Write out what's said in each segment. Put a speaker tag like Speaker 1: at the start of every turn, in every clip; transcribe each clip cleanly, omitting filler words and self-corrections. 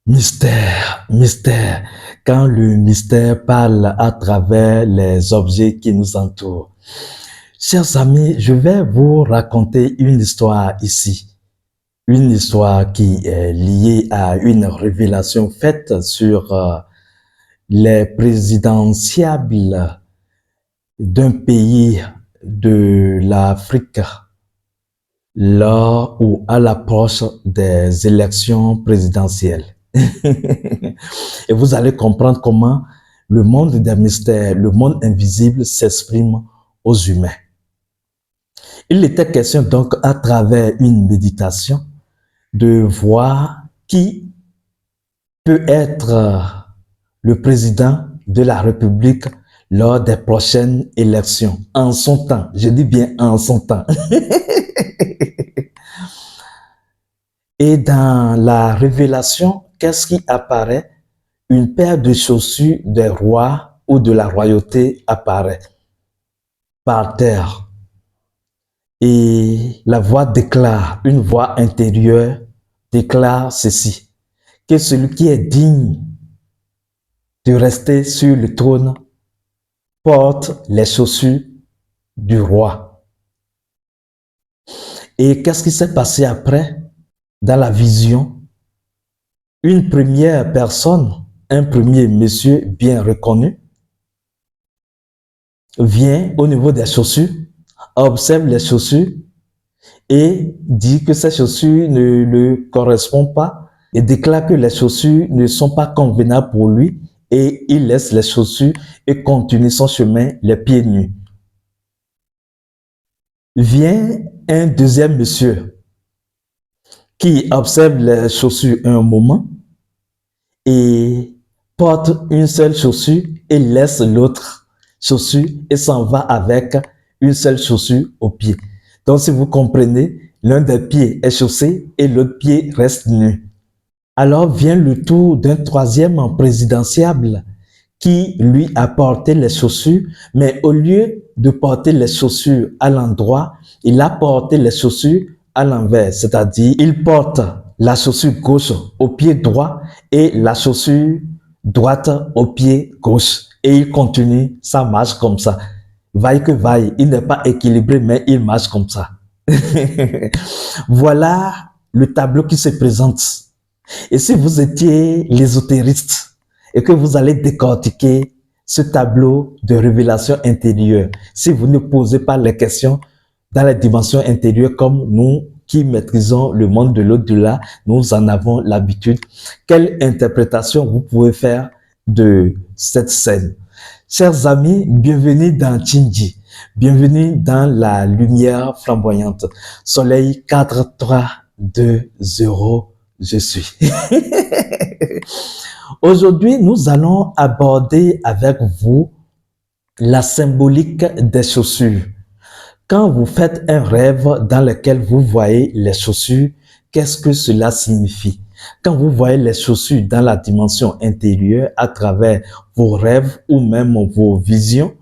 Speaker 1: Mystère, mystère. Quand le mystère parle à travers les objets qui nous entourent. Chers amis, je vais vous raconter une histoire ici. Une histoire qui est liée à une révélation faite sur les présidentiables d'un pays de l'Afrique lors ou à l'approche des élections présidentielles. Et vous allez comprendre comment le monde des mystères, le monde invisible s'exprime aux humains. Il était question donc à travers une méditation de voir qui peut être le président de la République lors des prochaines élections, en son temps. Je dis bien en son temps. Et dans la révélation, qu'est-ce qui apparaît? Une paire de chaussures des rois ou de la royauté apparaît par terre. Et la voix déclare, une voix intérieure déclare ceci, que celui qui est digne de rester sur le trône porte les chaussures du roi. Et qu'est-ce qui s'est passé après? Dans la vision, une première personne, un premier monsieur bien reconnu, vient au niveau des chaussures, observe les chaussures et dit que ces chaussures ne lui correspondent pas et déclare que les chaussures ne sont pas convenables pour lui et il laisse les chaussures et continue son chemin les pieds nus. Vient un deuxième monsieur qui observe les chaussures un moment et porte une seule chaussure et laisse l'autre chaussure et s'en va avec une seule chaussure au pied. Donc, si vous comprenez, l'un des pieds est chaussé et l'autre pied reste nu. Alors vient le tour d'un troisième présidentiable qui lui a porté les chaussures, mais au lieu de porter les chaussures à l'endroit, il a porté les chaussures à l'envers, c'est-à-dire il porte la chaussure gauche au pied droit et la chaussure droite au pied gauche. Et il continue sa marche comme ça. Vaille que vaille, il n'est pas équilibré, mais il marche comme ça. Voilà le tableau qui se présente. Et si vous étiez l'ésotériste et que vous allez décortiquer ce tableau de révélation intérieure, si vous ne posez pas les questions dans la dimension intérieure comme nous qui maîtrisons le monde de l'au-delà, nous en avons l'habitude, quelle interprétation vous pouvez faire de cette scène? Chers amis, bienvenue dans Chinji, bienvenue dans la lumière flamboyante. Soleil 4, 3, 2, 0, je suis. Aujourd'hui, nous allons aborder avec vous la symbolique des chaussures. Quand vous faites un rêve dans lequel vous voyez les chaussures, qu'est-ce que cela signifie? Quand vous voyez les chaussures dans la dimension intérieure à travers vos rêves ou même vos visions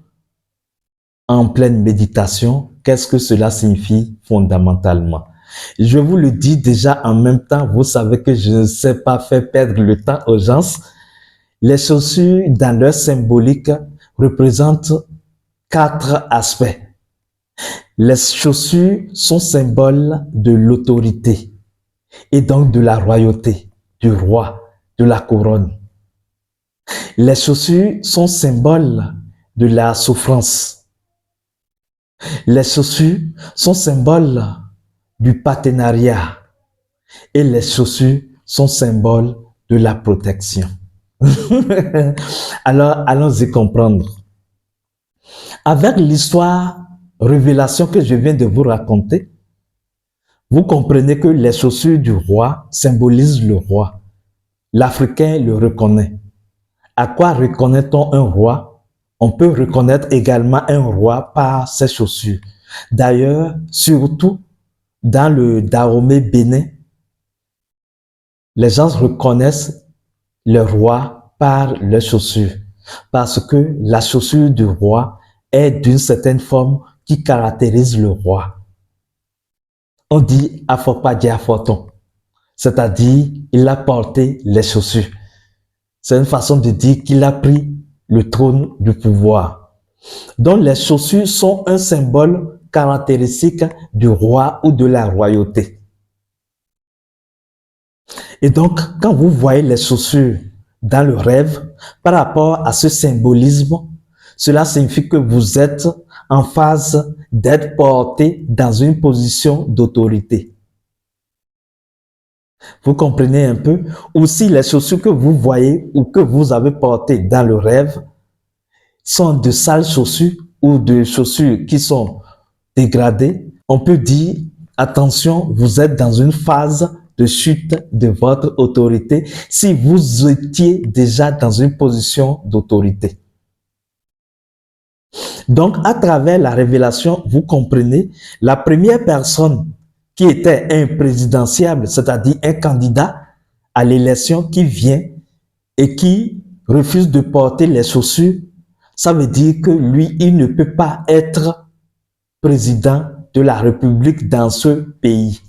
Speaker 1: en pleine méditation, qu'est-ce que cela signifie fondamentalement? Je vous le dis déjà en même temps, vous savez que je ne sais pas faire perdre le temps aux gens. Les chaussures, dans leur symbolique, représentent 4 aspects. Les chaussures sont symboles de l'autorité et donc de la royauté, du roi, de la couronne. Les chaussures sont symboles de la souffrance. Les chaussures sont symboles du partenariat et les chaussures sont symboles de la protection. Alors, allons-y comprendre. Avec l'histoire révélation que je viens de vous raconter, vous comprenez que les chaussures du roi symbolisent le roi. L'Africain le reconnaît. À quoi reconnaît-on un roi? On peut reconnaître également un roi par ses chaussures. D'ailleurs, surtout dans le Dahomey Bénin, les gens reconnaissent le roi par leurs chaussures. Parce que la chaussure du roi est d'une certaine forme qui caractérise le roi. On dit Afokpa Diafoton. c'est-à-dire il a porté les chaussures. C'est une façon de dire qu'il a pris le trône du pouvoir. Donc les chaussures sont un symbole caractéristique du roi ou de la royauté. Et donc, quand vous voyez les chaussures dans le rêve, par rapport à ce symbolisme, cela signifie que vous êtes en phase d'être porté dans une position d'autorité. Vous comprenez un peu? Ou si les chaussures que vous voyez ou que vous avez portées dans le rêve sont de sales chaussures ou de chaussures qui sont dégradées, on peut dire, attention, vous êtes dans une phase de chute de votre autorité si vous étiez déjà dans une position d'autorité. Donc, à travers la révélation, vous comprenez, la première personne qui était imprésidentiable, c'est-à-dire un candidat à l'élection qui vient et qui refuse de porter les chaussures, ça veut dire que lui, il ne peut pas être président de la République dans ce pays.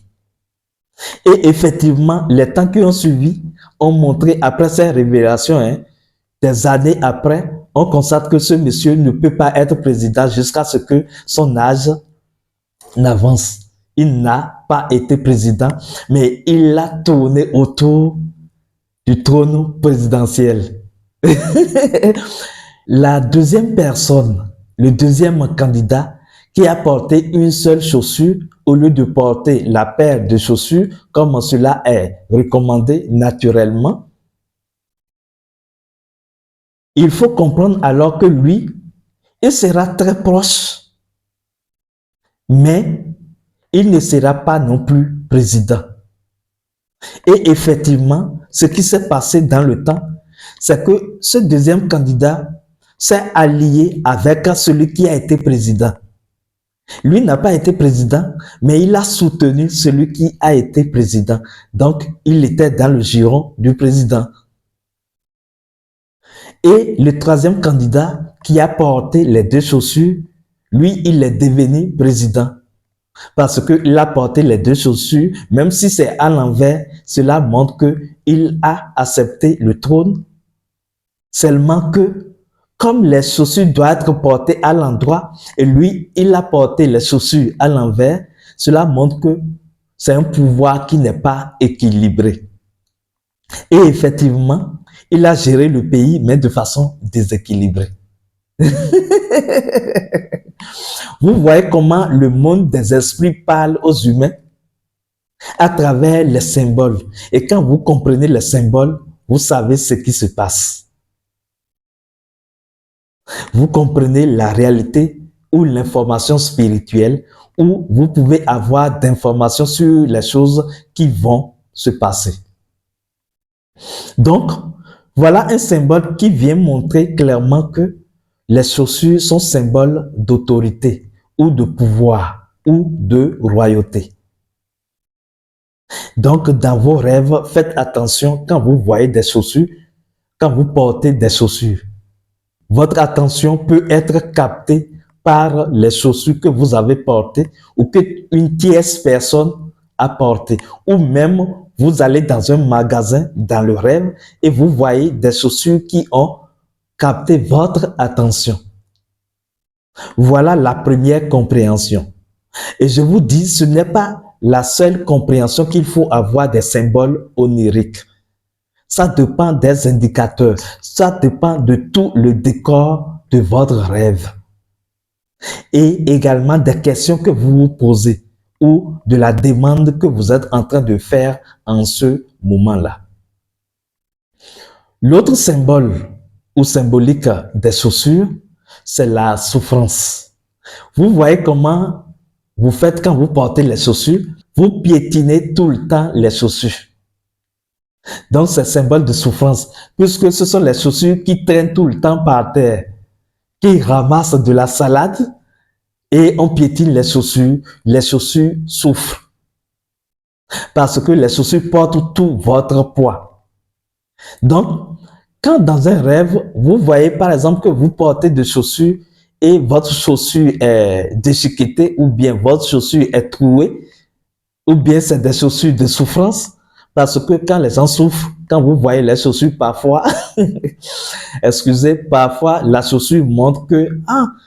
Speaker 1: Et effectivement, les temps qui ont suivi ont montré, après ces révélations, des années après, on constate que ce monsieur ne peut pas être président jusqu'à ce que son âge n'avance. Il n'a pas été président, mais il a tourné autour du trône présidentiel. La deuxième personne, le deuxième candidat qui a porté une seule chaussure au lieu de porter la paire de chaussures comme cela est recommandé naturellement, il faut comprendre alors que lui, il sera très proche, mais il ne sera pas non plus président. Et effectivement, ce qui s'est passé dans le temps, c'est que ce deuxième candidat s'est allié avec celui qui a été président. Lui n'a pas été président, mais il a soutenu celui qui a été président. Donc, il était dans le giron du président. Et le troisième candidat qui a porté les deux chaussures, lui, il est devenu président. Parce qu'il a porté les deux chaussures, même si c'est à l'envers, cela montre qu'il a accepté le trône. Seulement que, comme les chaussures doivent être portées à l'endroit, et lui, il a porté les chaussures à l'envers, cela montre que c'est un pouvoir qui n'est pas équilibré. Et effectivement, il a géré le pays, mais de façon déséquilibrée. Vous voyez comment le monde des esprits parle aux humains à travers les symboles. Et quand vous comprenez les symboles, vous savez ce qui se passe. Vous comprenez la réalité ou l'information spirituelle, ou vous pouvez avoir d'informations sur les choses qui vont se passer. Donc, voilà un symbole qui vient montrer clairement que les chaussures sont symboles d'autorité ou de pouvoir ou de royauté. Donc, dans vos rêves, faites attention quand vous voyez des chaussures, quand vous portez des chaussures. Votre attention peut être captée par les chaussures que vous avez portées ou qu'une tierce personne a portées. Ou même, vous allez dans un magasin, dans le rêve, et vous voyez des chaussures qui ont capté votre attention. Voilà la première compréhension. Et je vous dis, ce n'est pas la seule compréhension qu'il faut avoir des symboles oniriques. Ça dépend des indicateurs. Ça dépend de tout le décor de votre rêve. Et également des questions que vous vous posez ou de la demande que vous êtes en train de faire en ce moment-là. L'autre symbole ou symbolique des chaussures, c'est la souffrance. Vous voyez comment vous faites quand vous portez les chaussures, vous piétinez tout le temps les chaussures. Donc, c'est symbole de souffrance, puisque ce sont les chaussures qui traînent tout le temps par terre, qui ramassent de la salade et on piétine les chaussures souffrent. Parce que les chaussures portent tout votre poids. Donc, quand dans un rêve, vous voyez par exemple que vous portez des chaussures et votre chaussure est déchiquetée ou bien votre chaussure est trouée, ou bien c'est des chaussures de souffrance, Parce que quand les gens souffrent, quand vous voyez les chaussures, parfois, excusez, parfois la chaussure montre que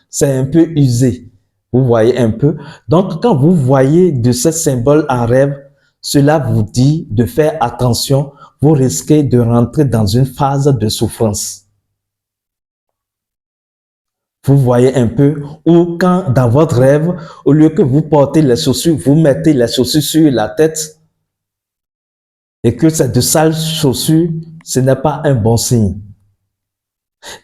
Speaker 1: c'est un peu usé. Vous voyez un peu. Donc, quand vous voyez de ces symboles en rêve, cela vous dit de faire attention. Vous risquez de rentrer dans une phase de souffrance. Vous voyez un peu, ou quand dans votre rêve, au lieu que vous portez les chaussures, vous mettez les chaussures sur la tête et que c'est de sales chaussures, ce n'est pas un bon signe.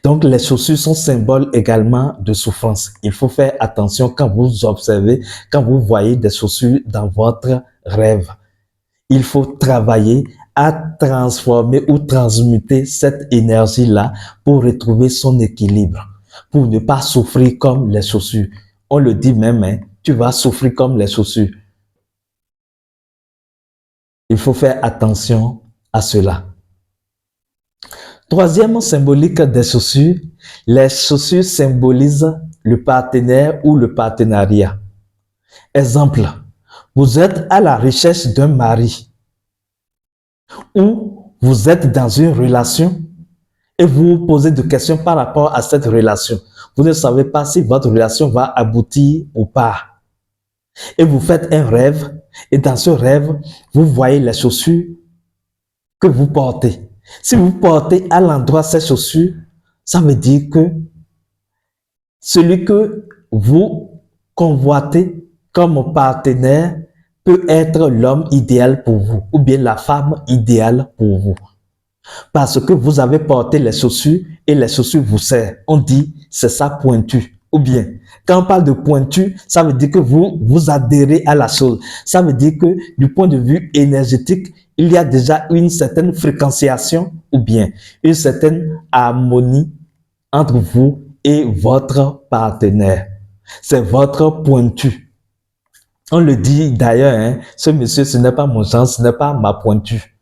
Speaker 1: Donc, les chaussures sont symboles également de souffrance. Il faut faire attention quand vous observez, quand vous voyez des chaussures dans votre rêve. Il faut travailler à transformer ou transmuter cette énergie-là pour retrouver son équilibre, pour ne pas souffrir comme les chaussures. On le dit même, hein, tu vas souffrir comme les chaussures. Il faut faire attention à cela. Troisième symbolique des chaussures, les chaussures symbolisent le partenaire ou le partenariat. Exemple, vous êtes à la recherche d'un mari ou vous êtes dans une relation et vous vous posez des questions par rapport à cette relation. Vous ne savez pas si votre relation va aboutir ou pas. Et vous faites un rêve et dans ce rêve, vous voyez les chaussures que vous portez. Si vous portez à l'endroit ces chaussures, ça veut dire que celui que vous convoitez comme partenaire peut être l'homme idéal pour vous ou bien la femme idéale pour vous. Parce que vous avez porté les chaussures et les chaussures vous serrent. On dit c'est ça pointu. Ou bien, quand on parle de pointu, ça veut dire que vous adhérez à la chose. Ça veut dire que du point de vue énergétique, il y a déjà une certaine fréquenciation ou bien une certaine harmonie entre vous et votre partenaire. C'est votre pointu. On le dit d'ailleurs, hein, ce monsieur, ce n'est pas mon genre, ce n'est pas ma pointue.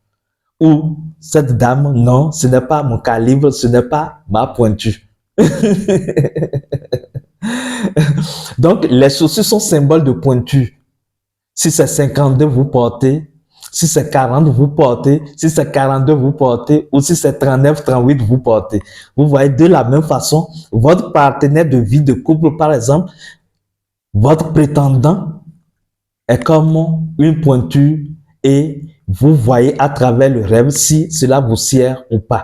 Speaker 1: Ou cette dame, non, ce n'est pas mon calibre, ce n'est pas ma pointue. Donc, les chaussures sont symboles de pointu. Si c'est 52, vous portez. Si c'est 40, vous portez. Si c'est 42, vous portez. Ou si c'est 39, 38, vous portez. Vous voyez, de la même façon, votre partenaire de vie de couple, par exemple, votre prétendant est comme une pointure et vous voyez à travers le rêve si cela vous sert ou pas.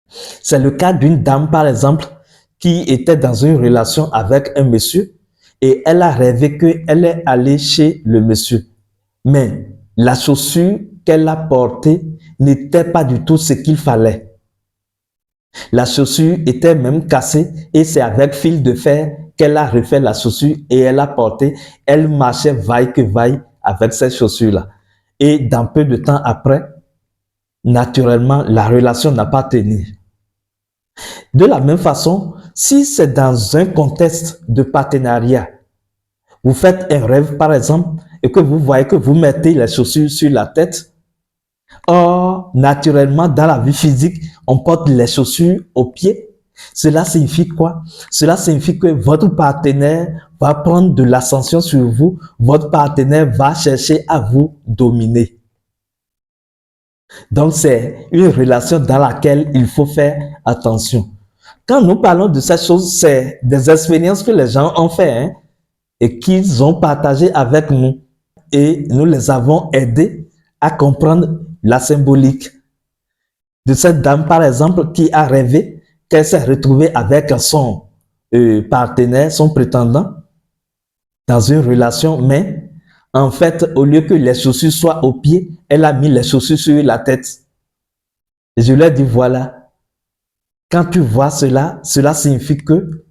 Speaker 1: C'est le cas d'une dame, par exemple, qui était dans une relation avec un monsieur et elle a rêvé qu'elle est allée chez le monsieur. Mais la chaussure qu'elle a portée n'était pas du tout ce qu'il fallait. La chaussure était même cassée et c'est avec fil de fer qu'elle a refait la chaussure et elle a porté. Elle marchait vaille que vaille avec cette chaussure-là. Et dans peu de temps après, naturellement, la relation n'a pas tenu. De la même façon, si c'est dans un contexte de partenariat, vous faites un rêve par exemple et que vous voyez que vous mettez les chaussures sur la tête, or naturellement dans la vie physique, on porte les chaussures aux pieds. Cela signifie quoi? Cela signifie que votre partenaire va prendre de l'ascension sur vous, votre partenaire va chercher à vous dominer. Donc, c'est une relation dans laquelle il faut faire attention. Quand nous parlons de ces choses, c'est des expériences que les gens ont fait hein, et qu'ils ont partagées avec nous. Et nous les avons aidés à comprendre la symbolique de cette dame, par exemple, qui a rêvé qu'elle s'est retrouvée avec son partenaire, son prétendant, dans une relation, mais en fait, au lieu que les chaussures soient aux pieds, elle a mis les chaussures sur la tête. Et je lui ai dit, voilà, quand tu vois cela, cela signifie que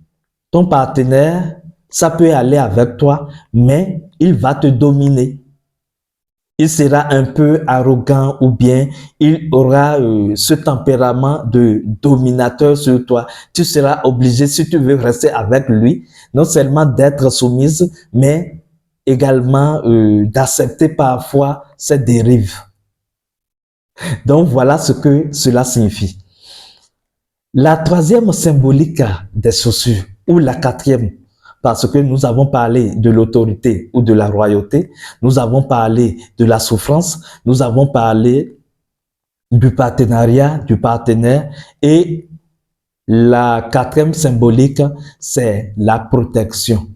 Speaker 1: ton partenaire, ça peut aller avec toi, mais il va te dominer. Il sera un peu arrogant ou bien il aura ce tempérament de dominateur sur toi. Tu seras obligé, si tu veux rester avec lui, non seulement d'être soumise, mais également d'accepter parfois ces dérives. Donc voilà ce que cela signifie. La troisième symbolique des chaussures, ou la quatrième, parce que nous avons parlé de l'autorité ou de la royauté, nous avons parlé de la souffrance, nous avons parlé du partenariat, du partenaire, et la quatrième symbolique, c'est la protection.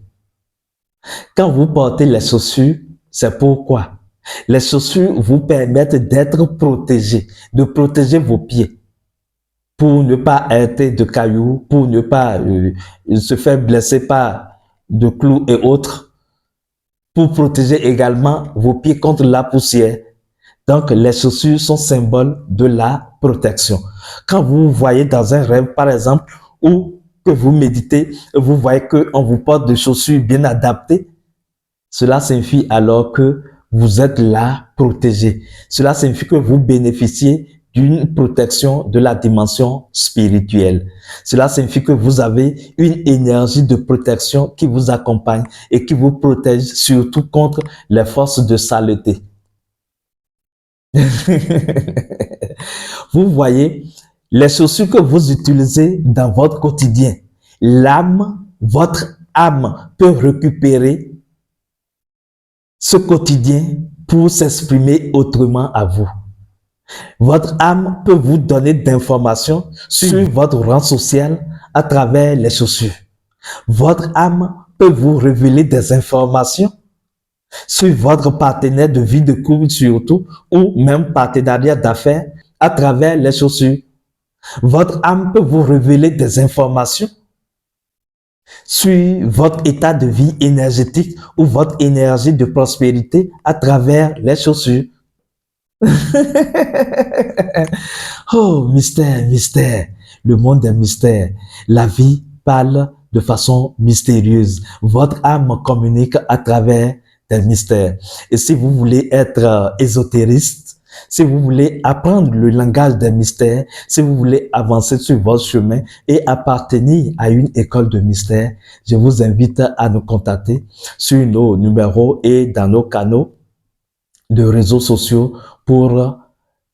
Speaker 1: Quand vous portez les chaussures, c'est pourquoi les chaussures vous permettent d'être protégés, de protéger vos pieds pour ne pas heurter de cailloux, pour ne pas se faire blesser par de clous et autres, pour protéger également vos pieds contre la poussière. Donc, les chaussures sont symboles de la protection. Quand vous voyez dans un rêve, par exemple, ou que vous méditez, vous voyez qu'on vous porte des chaussures bien adaptées, cela signifie alors que vous êtes là protégé. Cela signifie que vous bénéficiez d'une protection de la dimension spirituelle. Cela signifie que vous avez une énergie de protection qui vous accompagne et qui vous protège surtout contre les forces de saleté. Vous voyez, les chaussures que vous utilisez dans votre quotidien, votre âme peut récupérer ce quotidien pour s'exprimer autrement à vous. Votre âme peut vous donner d'informations sur votre rang social à travers les chaussures. Votre âme peut vous révéler des informations sur votre partenaire de vie de couple surtout, ou même partenariat d'affaires à travers les chaussures. Votre âme peut vous révéler des informations sur votre état de vie énergétique ou votre énergie de prospérité à travers les chaussures. Oh, mystère, mystère. Le monde des mystères. La vie parle de façon mystérieuse. Votre âme communique à travers des mystères. Et si vous voulez être ésotériste, si vous voulez apprendre le langage des mystères, si vous voulez avancer sur votre chemin et appartenir à une école de mystères, je vous invite à nous contacter sur nos numéros et dans nos canaux de réseaux sociaux pour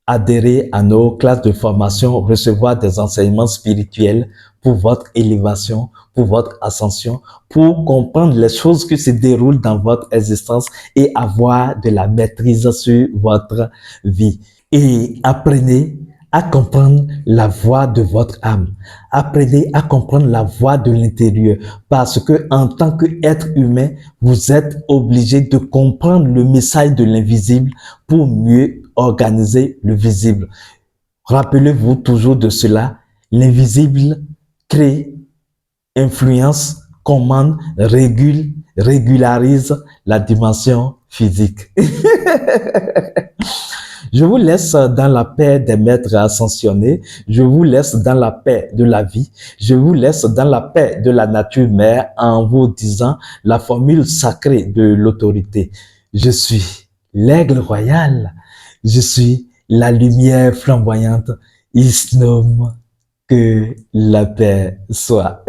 Speaker 1: adhérer à nos classes de formation, recevoir des enseignements spirituels pour votre élévation, pour votre ascension, pour comprendre les choses qui se déroulent dans votre existence et avoir de la maîtrise sur votre vie. Et apprenez à comprendre la voix de votre âme. Apprenez à comprendre la voix de l'intérieur parce que en tant qu'être humain, vous êtes obligé de comprendre le message de l'invisible pour mieux organiser le visible. Rappelez-vous toujours de cela. L'invisible crée, influence, commande, régule, régularise la dimension physique. Je vous laisse dans la paix des maîtres ascensionnés. Je vous laisse dans la paix de la vie. Je vous laisse dans la paix de la nature mère en vous disant la formule sacrée de l'autorité. Je suis l'aigle royal. Je suis la lumière flamboyante. Il se nomme que la paix soit.